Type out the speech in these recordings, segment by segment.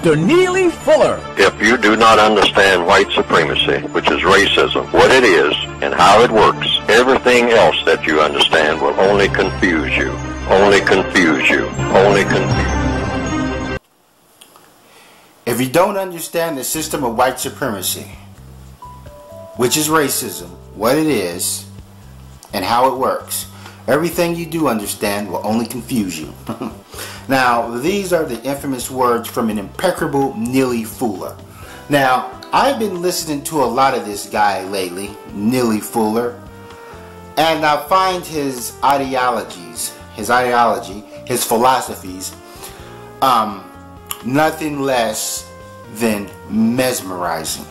Mr. Neely Fuller. If you do not understand white supremacy, which is racism, what it is and how it works, everything else that you understand will only confuse you. Only confuse you. Only confuse. If you don't understand the system of white supremacy, which is racism, what it is, and how it works, everything you do understand will only confuse you. Now, these are the infamous words from an impeccable Neely Fuller. Now, I've been listening to a lot of this guy lately, Neely Fuller, and I find his ideologies, his philosophies, nothing less than mesmerizing.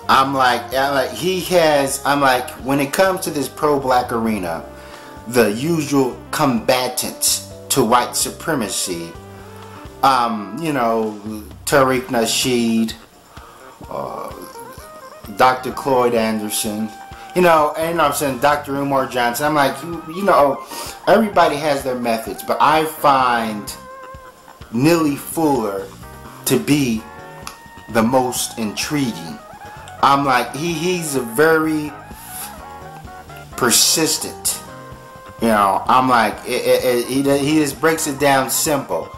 I'm like, when it comes to this pro-black arena, the usual combatants to white supremacy, you know, Tariq Nasheed, Dr. Cloyd Anderson, you know, and I'm saying Dr. Umar Johnson. I'm like, you know, everybody has their methods, but I find Neely Fuller to be the most intriguing. I'm like, he's a very persistent, you know. I'm like, he just breaks it down simple.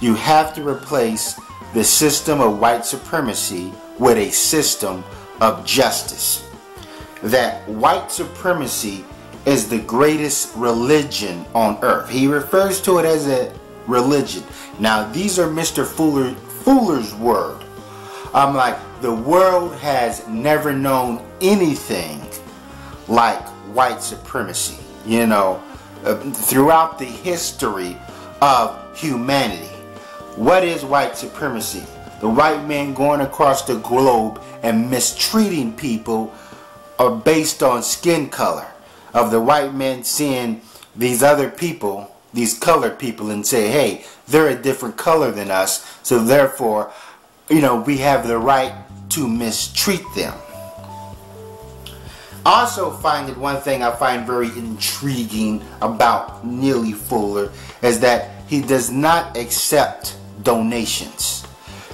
You have to replace the system of white supremacy with a system of justice. That white supremacy is the greatest religion on earth. He refers to it as a religion. Now, these are Mr. Fuller's words. I'm like, the world has never known anything like white supremacy, you know, throughout the history of humanity. What is white supremacy? The white man going across the globe and mistreating people based on skin color. Of the white man seeing these other people, these colored people, and say, hey, they're a different color than us, so therefore, you know, we have the right to mistreat them. Also find that one thing I find very intriguing about Neely Fuller is that he does not accept donations.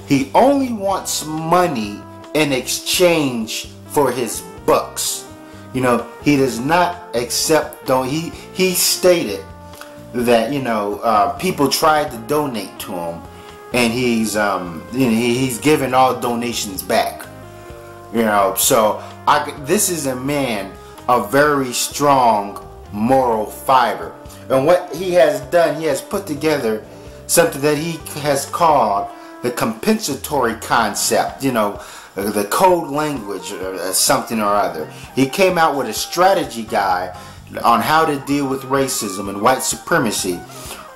He only wants money in exchange for his books. You know, he does not accept he stated that, you know, people tried to donate to him, and he's you know, he's giving all donations back. You know, so this is a man of very strong moral fiber, and what he has done, he has put together something that he has called the compensatory concept. You know, the code language or something or other. He came out with a strategy guide on how to deal with racism and white supremacy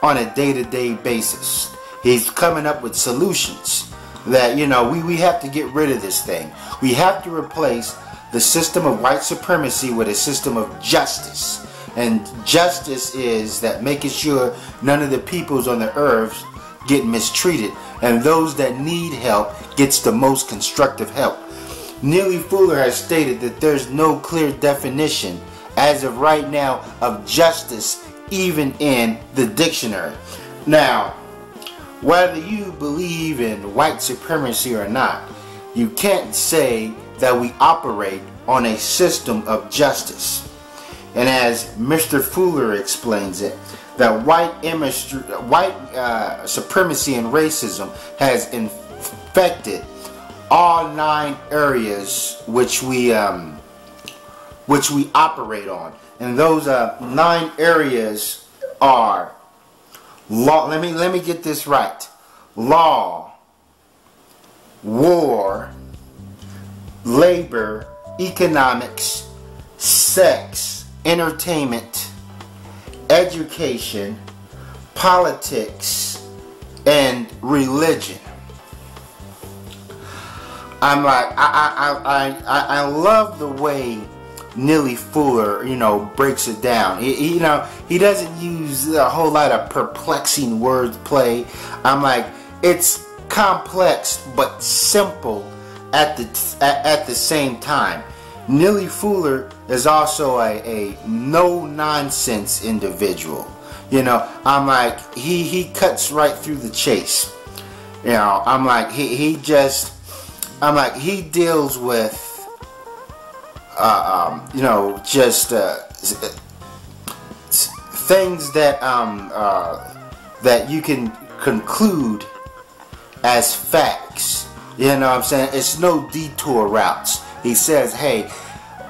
on a day-to-day basis. He's coming up with solutions that, you know, we have to get rid of this thing. We have to replace the system of white supremacy with a system of justice. And justice is that making sure none of the peoples on the earth get mistreated, and those that need help gets the most constructive help. Neely Fuller has stated that there's no clear definition as of right now of justice, even in the dictionary. Now, whether you believe in white supremacy or not, you can't say that we operate on a system of justice. And as Mr. Fuller explains it, that white supremacy and racism has infected all 9 areas which we operate on, and those 9 areas are law. Let me get this right: law, war, labor, economics, sex, entertainment, education, politics, and religion. I'm like, I love the way Neely Fuller, you know, breaks it down. You know, he doesn't use a whole lot of perplexing wordplay. I'm like, it's complex but simple at the same time. Neely Fuller is also a no-nonsense individual. You know, I'm like, he cuts right through the chase. You know, I'm like, he deals with, you know, just things that that you can conclude as facts. You know what I'm saying? It's no detour routes. He says, hey,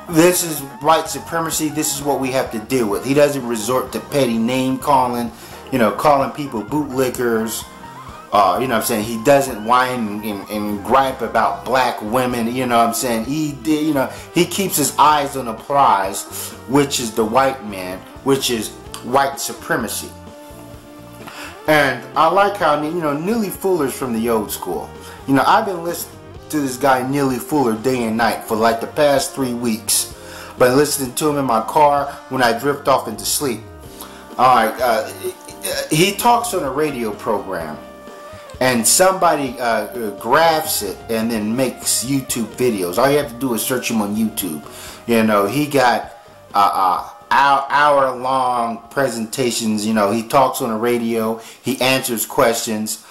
this is white supremacy, this is what we have to deal with. He doesn't resort to petty name calling, you know, calling people bootlickers. You know what I'm saying? He doesn't whine and gripe about black women. You know what I'm saying? You know, he keeps his eyes on the prize, which is the white man, which is white supremacy. And I like how, you know, Neely Fuller's from the old school. You know, I've been listening to this guy Neely Fuller day and night for like the past 3 weeks. Been listening to him in my car when I drift off into sleep. Alright, he talks on a radio program, and somebody grabs it and then makes YouTube videos. All you have to do is search him on YouTube. You know, he got hour-long presentations. You know, he talks on the radio, he answers questions.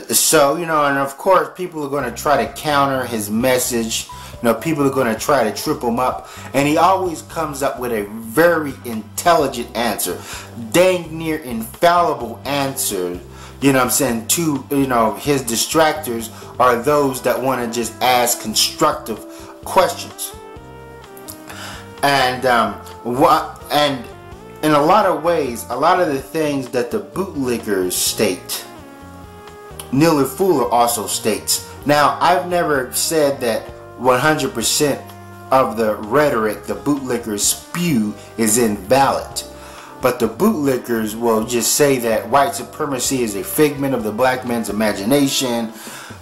So, you know, and of course people are going to try to counter his message. You know, people are going to try to trip him up, and he always comes up with a very intelligent answer, dang near infallible answer. You know what I'm saying? To, you know, his distractors are those that want to just ask constructive questions. And and in a lot of ways, a lot of the things that the bootlickers state, Neely Fuller also states. Now, I've never said that 100% of the rhetoric the bootlickers spew is invalid. But the bootlickers will just say that white supremacy is a figment of the black man's imagination.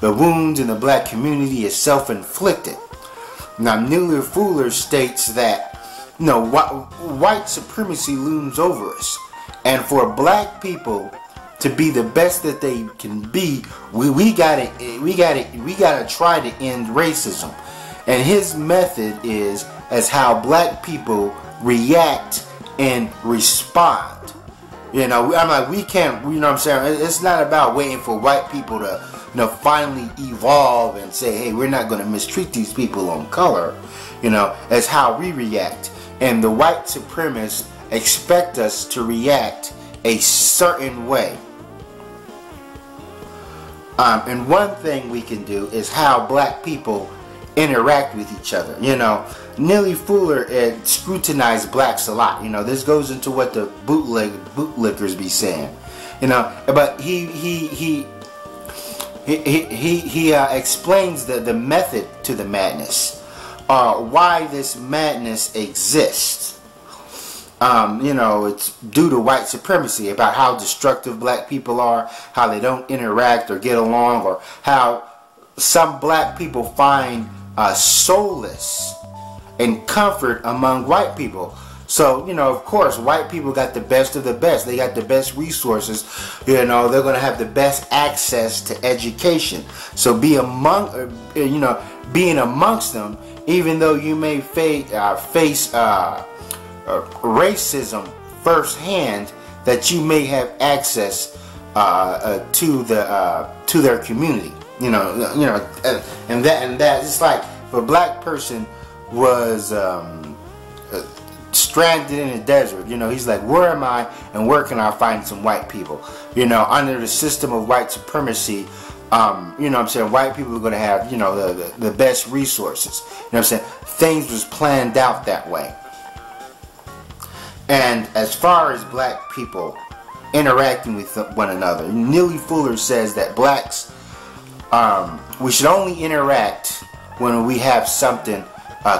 The wounds in the black community is self-inflicted. Now, Neely Fuller states that, you know, white supremacy looms over us, and for black people to be the best that they can be, we gotta try to end racism. And his method is as how black people react and respond. You know, I'm like, we can't, you know what I'm saying? It's not about waiting for white people to, you know, finally evolve and say, hey, we're not going to mistreat these people on color. You know, that's how we react. And the white supremacists expect us to react a certain way. And one thing we can do is how black people interact with each other. You know, Neely Fuller scrutinized blacks a lot. You know, this goes into what the bootlickers be saying. You know, but he explains the method to the madness, why this madness exists. You know, it's due to white supremacy, about how destructive black people are, how they don't interact or get along, or how some black people find solace and comfort among white people. So, you know, of course, white people got the best of the best. They got the best resources. You know, they're going to have the best access to education. So being amongst them, even though you may face racism firsthand, that you may have access to their community. You know, and that it's like if a black person was stranded in a desert, you know, he's like, where am I and where can I find some white people? You know, under the system of white supremacy, you know what I'm saying, white people are going to have, you know, the best resources. You know what I'm saying? Things was planned out that way. And as far as black people interacting with one another, Neely Fuller says that blacks, we should only interact when we have something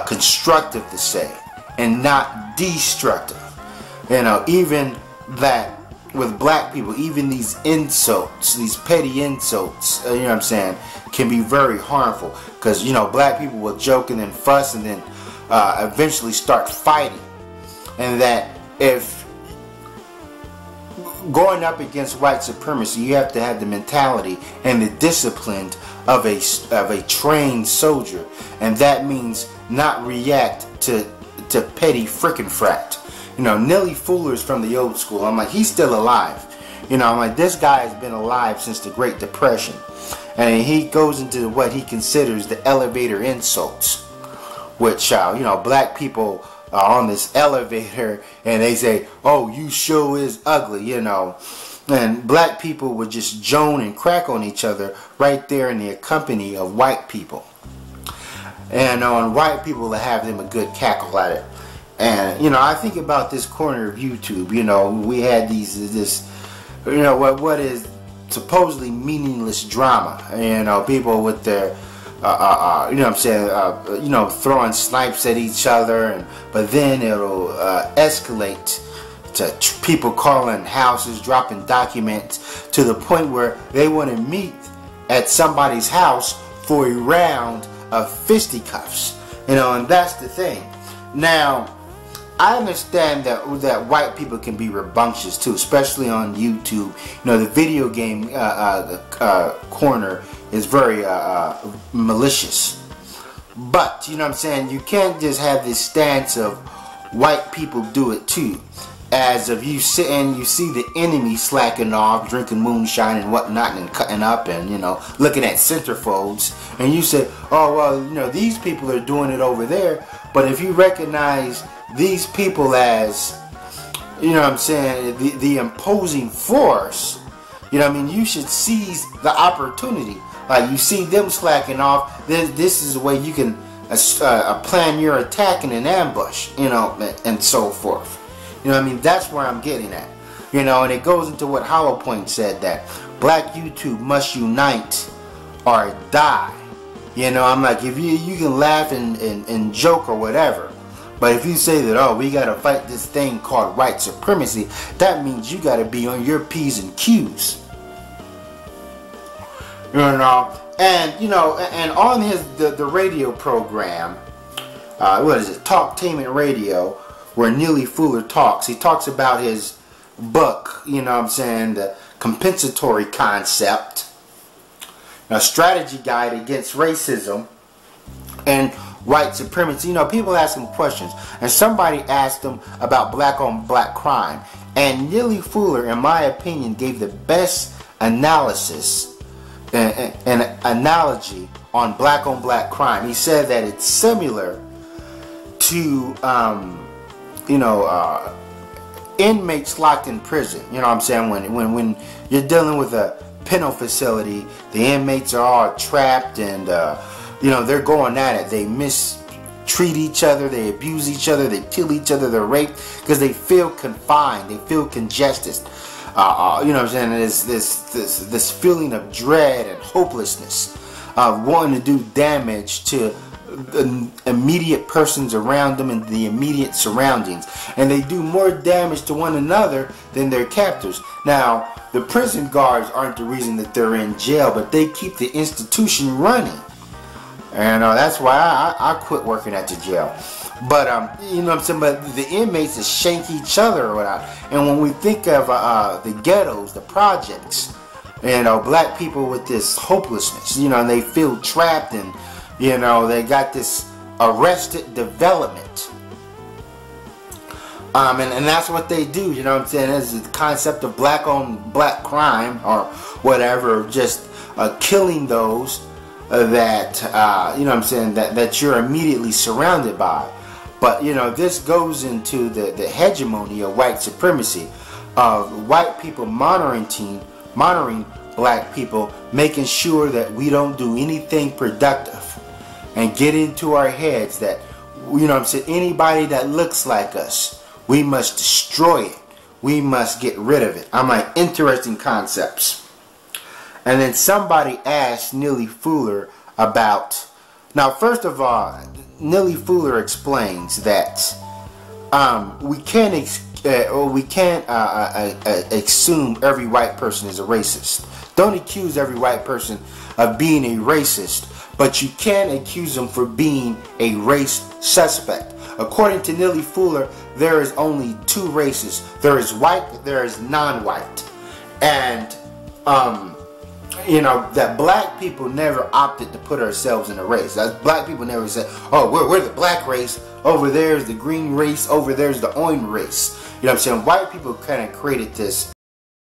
constructive to say and not destructive. You know, even that with black people, even these insults, these petty insults, you know what I'm saying, can be very harmful, because, you know, black people will joke and then fuss and then eventually start fighting. And that if going up against white supremacy, you have to have the mentality and the discipline of a trained soldier, and that means not react to petty frickin' frat. You know, Neely Fuller is from the old school. I'm like, he's still alive. You know, I'm like, this guy has been alive since the Great Depression. And he goes into what he considers the elevator insults, which, you know, black people are on this elevator and they say, oh, you sure is ugly, you know. And black people would just joan and crack on each other right there in the company of white people. And on white people to have them a good cackle at it. And, you know, I think about this corner of YouTube, you know, we had this, you know, what is supposedly meaningless drama. You know, people with their, you know what I'm saying, you know, throwing snipes at each other, but then it'll escalate to people calling houses, dropping documents, to the point where they want to meet at somebody's house for a round of fisticuffs. You know, and that's the thing. Now, I understand that white people can be rambunctious too, especially on YouTube. You know, the video game corner is very malicious. But, you know what I'm saying, you can't just have this stance of white people do it too. As if you sit and you see the enemy slacking off, drinking moonshine and whatnot, and cutting up and, you know, looking at centerfolds, and you say, oh, well, you know, these people are doing it over there. But if you recognize these people as, you know what I'm saying, the imposing force, you know what I mean, you should seize the opportunity. Like, you see them slacking off, this is the way you can plan your attack in an ambush, you know, and so forth. You know what I mean? That's where I'm getting at. You know, and it goes into what Hollow Point said, that black YouTube must unite or die. You know, I'm like, if you can laugh and joke or whatever, but if you say that, oh, we gotta fight this thing called white supremacy, that means you gotta be on your P's and Q's. You know, and you know, and on the radio program, what is it, Talktainment Radio, where Neely Fuller talks, he talks about his book, you know what I'm saying, the compensatory concept, a strategy guide against racism and white supremacy. You know, people ask him questions, and somebody asked him about black on black crime, and Neely Fuller, in my opinion, gave the best analysis and analogy on black crime. He said that it's similar to you know, inmates locked in prison. You know what I'm saying? When you're dealing with a penal facility, the inmates are all trapped, and you know, they're going at it. They mistreat each other, they abuse each other, they kill each other, they're raped because they feel confined, they feel congested. You know what I'm saying? There's this feeling of dread and hopelessness, wanting to do damage to the immediate persons around them and the immediate surroundings, and they do more damage to one another than their captors. Now, the prison guards aren't the reason that they're in jail, but they keep the institution running, and that's why I quit working at the jail. But you know what I'm saying, but the inmates that shank each other or whatnot. And when we think of the ghettos, the projects, you know, black people with this hopelessness, you know, and they feel trapped, and you know, they got this arrested development. And that's what they do, you know what I'm saying? It's the concept of black on black crime or whatever, just killing those that, you know what I'm saying, that you're immediately surrounded by. But, you know, this goes into the hegemony of white supremacy, of white people monitoring black people, making sure that we don't do anything productive. And get into our heads that, you know what I'm saying, anybody that looks like us, we must destroy it. We must get rid of it. I'm like, interesting concepts. And then somebody asked Neely Fuller about, now first of all, Neely Fuller explains that we can't assume every white person is a racist. Don't accuse every white person of being a racist, but you can accuse them for being a race suspect. According to Neely Fuller, there is only two races. There is white, there is non-white. And, you know, that black people never opted to put ourselves in a race. Black people never said, oh, we're the black race, over there's the green race, over there's the orange race. You know what I'm saying? White people kind of created this